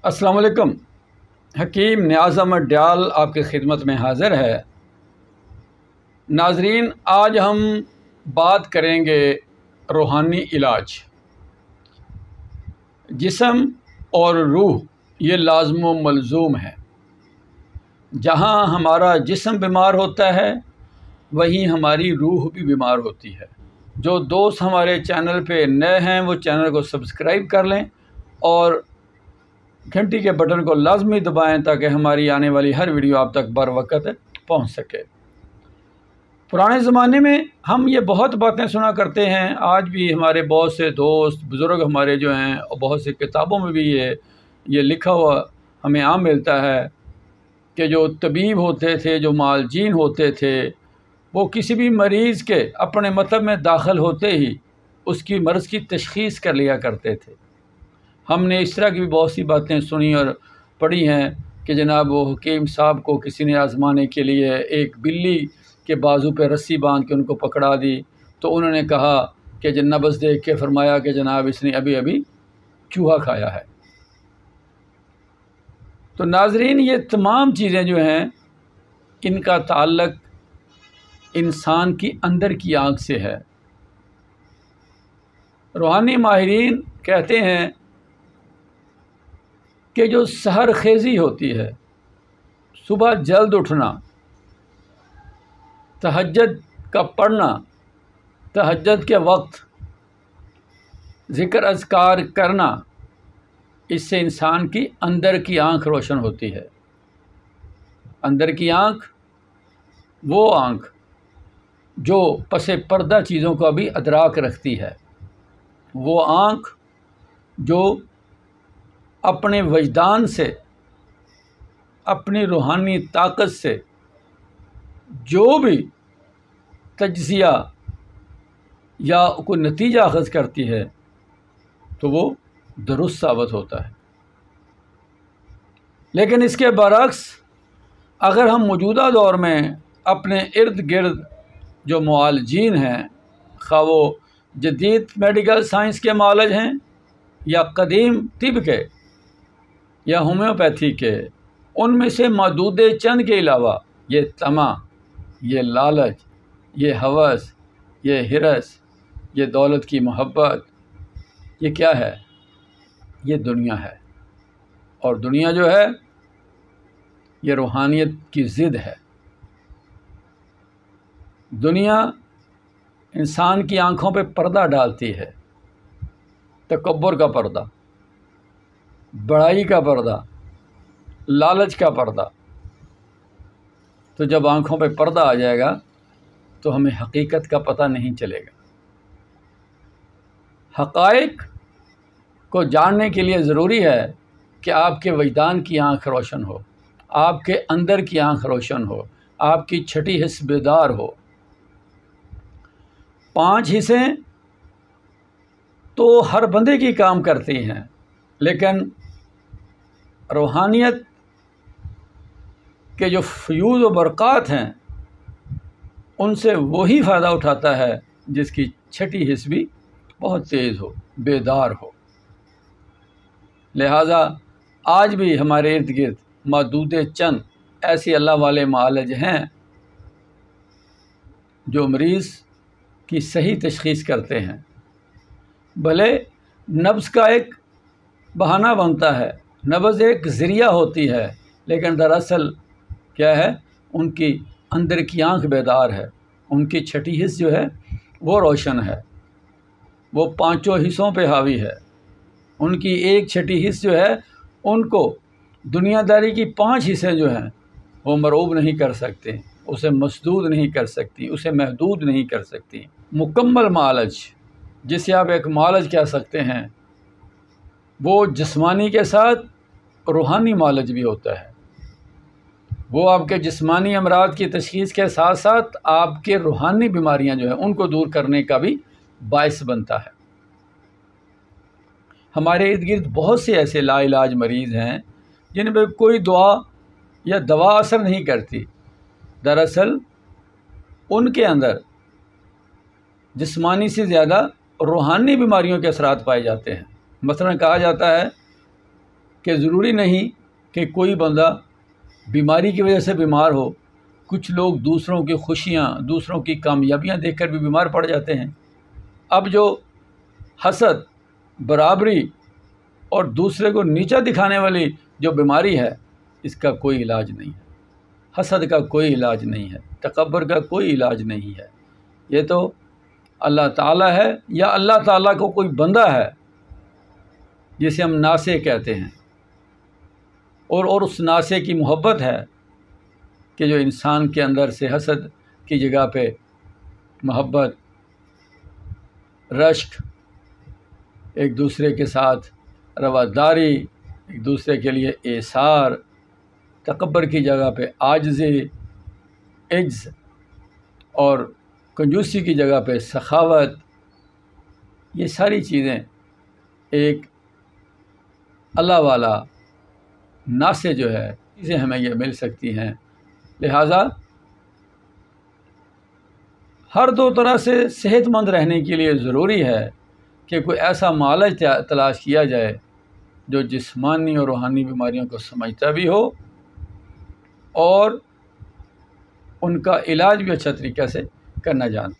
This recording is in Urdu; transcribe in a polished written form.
السلام علیکم۔ حکیم نیاز احمد ڈیال آپ کی خدمت میں حاضر ہے۔ ناظرین، آج ہم بات کریں گے روحانی علاج۔ جسم اور روح یہ لازم و ملزوم ہے۔ جہاں ہمارا جسم بیمار ہوتا ہے وہیں ہماری روح بھی بیمار ہوتی ہے۔ جو دوست ہمارے چینل پہ نئے ہیں وہ چینل کو سبسکرائب کر لیں اور گھنٹی کے بٹن کو لازمی دبائیں تاکہ ہماری آنے والی ہر ویڈیو آپ تک بر وقت پہنچ سکے۔ پرانے زمانے میں ہم یہ بہت باتیں سنا کرتے ہیں، آج بھی ہمارے بہت سے دوست بزرگ ہمارے جو ہیں اور بہت سی کتابوں میں بھی یہ لکھا ہوا ہمیں عام ملتا ہے کہ جو طبیب ہوتے تھے، جو معالجین ہوتے تھے، وہ کسی بھی مریض کے اپنے مطلب میں داخل ہوتے ہی اس کی مرض کی تشخیص کر لیا کرتے تھے۔ ہم نے اس طرح کی بھی بہت سی باتیں سنی اور پڑھی ہیں کہ جناب وہ حکیم صاحب کو کسی نے آزمانے کے لیے ایک بلی کے بازو پہ رسی باندھ کے ان کو پکڑا دی تو انہوں نے کہا کہ نبض دیکھ کے فرمایا کہ جناب اس نے ابھی چوہا کھایا ہے۔ تو ناظرین، یہ تمام چیزیں جو ہیں ان کا تعلق انسان کی اندر کی آنکھ سے ہے۔ روحانی ماہرین کہتے ہیں کہ جو سحر خیزی ہوتی ہے، صبح جلد اٹھنا، تہجد کا پڑھنا، تہجد کے وقت ذکر اذکار کرنا، اس سے انسان کی اندر کی آنکھ روشن ہوتی ہے۔ اندر کی آنکھ وہ آنکھ جو پس پردہ چیزوں کا بھی ادراک رکھتی ہے، وہ آنکھ جو اپنے وجدان سے، اپنی روحانی طاقت سے جو بھی تجزیہ یا کوئی نتیجہ اخذ کرتی ہے تو وہ درست ثابت ہوتا ہے۔ لیکن اس کے برعکس اگر ہم موجودہ دور میں اپنے ارد گرد جو معالجین ہیں، خواہ وہ جدید میڈیکل سائنس کے معالج ہیں یا قدیم طب کے یا ہومیوپیتھی کے، ان میں سے معدود چند کے علاوہ یہ طمع، یہ لالچ، یہ ہوس، یہ ہرس، یہ دولت کی محبت، یہ کیا ہے؟ یہ دنیا ہے۔ اور دنیا جو ہے یہ روحانیت کی ضد ہے۔ دنیا انسان کی آنکھوں پہ پردہ ڈالتی ہے، تکبر کا پردہ، بڑائی کا پردہ، لالچ کا پردہ۔ تو جب آنکھوں پہ پردہ آ جائے گا تو ہمیں حقیقت کا پتہ نہیں چلے گا۔ حقائق کو جاننے کے لیے ضروری ہے کہ آپ کے وجدان کی آنکھ روشن ہو، آپ کے اندر کی آنکھ روشن ہو، آپ کی چھٹی حس بیدار ہو۔ 5 حصیں تو ہر بندے کی کام کرتی ہیں، لیکن روحانیت کے جو فیوز و برقات ہیں ان سے وہی فائدہ اٹھاتا ہے جس کی چھٹی حس بھی بہت تیز ہو، بیدار ہو۔ لہٰذا آج بھی ہمارے ارد گرد معدود چند ایسے اللہ والے معالج ہیں جو مریض کی صحیح تشخیص کرتے ہیں۔ بھلے نبض کا ایک بہانہ بنتا ہے، نبض ایک ذریعہ ہوتی ہے، لیکن دراصل کیا ہے؟ ان کی اندر کی آنکھ بیدار ہے، ان کی چھٹی حس جو ہے وہ روشن ہے، وہ 5 حصوں پہ حاوی ہے۔ ان کی ایک چھٹی حس جو ہے ان کو دنیا داری کی 5 حصیں جو ہیں وہ مرعوب نہیں کر سکتے، اسے مسدود نہیں کر سکتی، اسے محدود نہیں کر سکتی۔ مکمل معالج، جسے آپ ایک معالج کہہ سکتے ہیں، وہ جسمانی کے ساتھ روحانی معالج بھی ہوتا ہے۔ وہ آپ کے جسمانی امراض کی تشخیص کے ساتھ ساتھ آپ کے روحانی بیماریاں جو ہیں ان کو دور کرنے کا بھی باعث بنتا ہے۔ ہمارے ارد گرد بہت سے ایسے لا علاج مریض ہیں جن پہ کوئی دعا یا دوا اثر نہیں کرتی، دراصل ان کے اندر جسمانی سے زیادہ روحانی بیماریوں کے اثرات پائے جاتے ہیں۔ مثلا کہا جاتا ہے کہ ضروری نہیں کہ کوئی بندہ بیماری کی وجہ سے بیمار ہو. کچھ لوگ دوسروں کی خوشیاں، دوسروں کی کامیابیاں دیکھ کر بھی بیمار پڑ جاتے ہیں. اب جو حسد، برابری اور دوسرے کو نیچا دکھانے والی جو بیماری ہے، اس کا کوئی علاج نہیں ہے. حسد کا کوئی علاج نہیں ہے، تکبر کا کوئی علاج نہیں ہے. یہ تو اللہ تعالیٰ ہے یا اللہ تعالیٰ کو کوئی بندہ ہے جسے ہم ناسے کہتے ہیں، اور اس ناسے کی محبت ہے کہ جو انسان کے اندر سے حسد کی جگہ پہ محبت، رشک، ایک دوسرے کے ساتھ رواداری، ایک دوسرے کے لیے ایثار، تکبر کی جگہ پہ عاجزی، عجز، اور کنجوسی کی جگہ پہ سخاوت، یہ ساری چیزیں ایک اللہ والا ناسے جو ہے اسے ہمیں یہ مل سکتی ہیں. لہٰذا ہر دو طرح سے صحت مند رہنے کے لیے ضروری ہے کہ کوئی ایسا معالج تلاش کیا جائے جو جسمانی اور روحانی بیماریوں کو سمجھتا بھی ہو اور ان کا علاج بھی اچھا طریقہ سے کرنا جانتا.